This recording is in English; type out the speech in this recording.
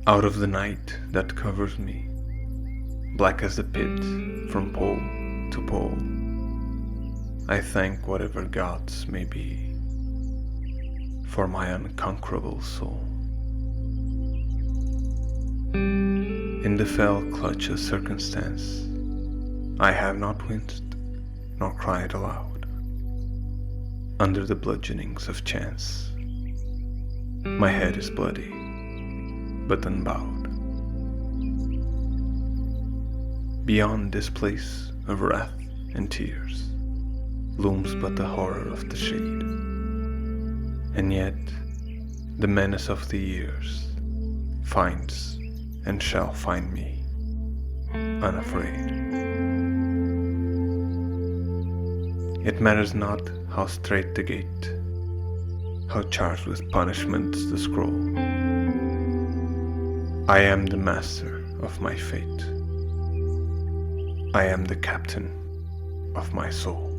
Out of the night that covers me, black as the pit from pole to pole, I thank whatever gods may be for my unconquerable soul. In the fell clutch of circumstance, I have not winced nor cried aloud. Under the bludgeonings of chance, my head is bloody, but unbowed. Beyond this place of wrath and tears looms but the horror of the shade, and yet the menace of the years finds and shall find me unafraid. It matters not how strait the gate, how charged with punishments the scroll. I am the master of my fate. I am the captain of my soul.